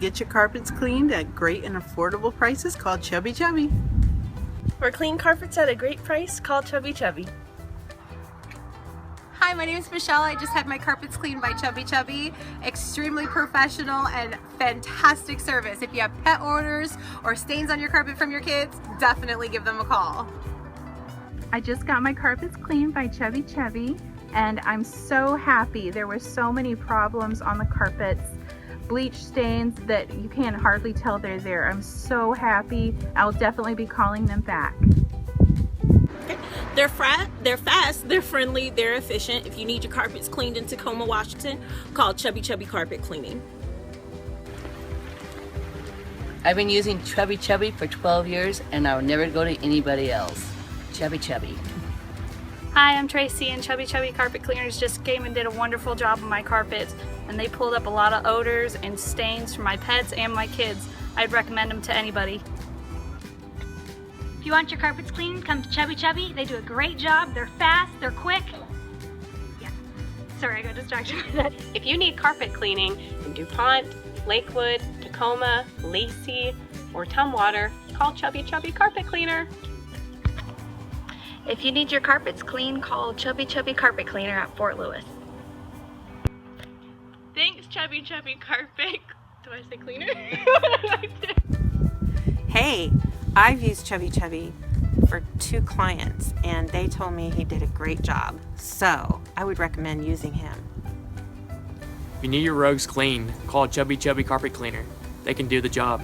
get your carpets cleaned at great and affordable prices, call Chubby. Or clean carpets at a great price, call Chubby. Hi, my name is Michelle. I just had my carpets cleaned by Chubby. Extremely professional and fantastic service. If you have pet orders or stains on your carpet from your kids, definitely give them a call. I just got my carpets cleaned by Chubby, and I'm so happy. There were so many problems on the carpets, bleach stains that you can't hardly tell they're there. I'm so happy. I'll definitely be calling them back. They're fast, they're friendly, they're efficient. If you need your carpets cleaned in Tacoma, Washington, call Chubby Carpet Cleaning. I've been using Chubby for 12 years and I'll never go to anybody else. Chubby. Hi, I'm Tracy, and Chubby Carpet Cleaners just came and did a wonderful job on my carpets, and they pulled up a lot of odors and stains from my pets and my kids. I'd recommend them to anybody. If you want your carpets cleaned, come to Chubby. They do a great job. They're fast, they're quick. Yeah. Sorry, I got distracted by that. If you need carpet cleaning in DuPont, Lakewood, Tacoma, Lacey, or Tumwater, call Chubby Carpet Cleaner. If you need your carpets cleaned, call Chubby Carpet Cleaner at Fort Lewis. Thanks, Chubby Carpet. Do I say cleaner? Hey, I've used Chubby for 2 clients and they told me he did a great job. So I would recommend using him. If you need your rugs cleaned, call Chubby Carpet Cleaner. They can do the job.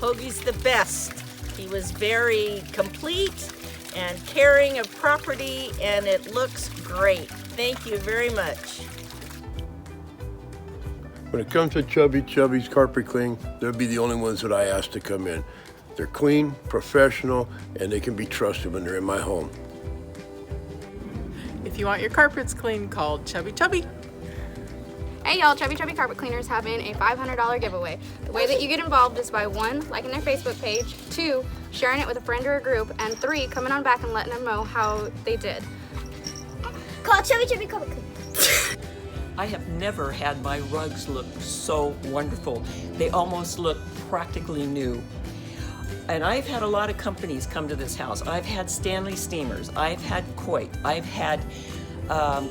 Hoagie's the best. He was very complete and caring of property, and it looks great. Thank you very much. When it comes to Chubby's carpet cleaning, they'll be the only ones that I ask to come in. They're clean, professional, and they can be trusted when they're in my home. If you want your carpets cleaned, call Chubby. Hey y'all, Chubby Carpet Cleaners having a $500 giveaway. The way that you get involved is by 1, liking their Facebook page, 2, sharing it with a friend or a group, and 3, coming on back and letting them know how they did. Call Chubby Carpet Cleaner. I have never had my rugs look so wonderful. They almost look practically new. And I've had a lot of companies come to this house. I've had Stanley Steamers, I've had Coit, I've had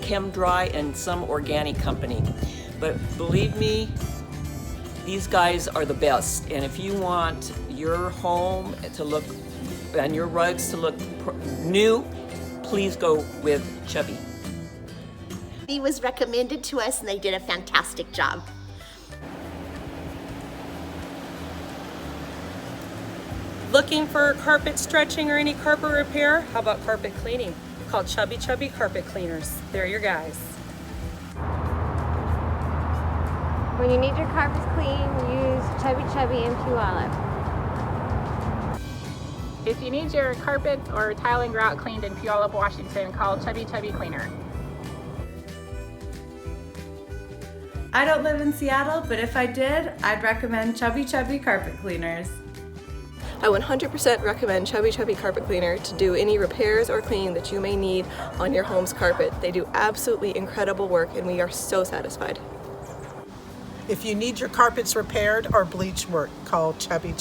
Chem Dry and some organic company. But believe me, these guys are the best. And if you want your home to look and your rugs to look new, please go with Chubby. He was recommended to us and they did a fantastic job. Looking for carpet stretching or any carpet repair? How about carpet cleaning? Call Chubby Carpet Cleaners. They're your guys. When you need your carpets clean, use Chubby and Puyallup. If you need your carpet or tile and grout cleaned in Puyallup, Washington, call Chubby Cleaner. I don't live in Seattle, but if I did, I'd recommend Chubby Carpet Cleaners. I 100% recommend Chubby Carpet Cleaner to do any repairs or cleaning that you may need on your home's carpet. They do absolutely incredible work and we are so satisfied. If you need your carpets repaired or bleach work, call Chubby.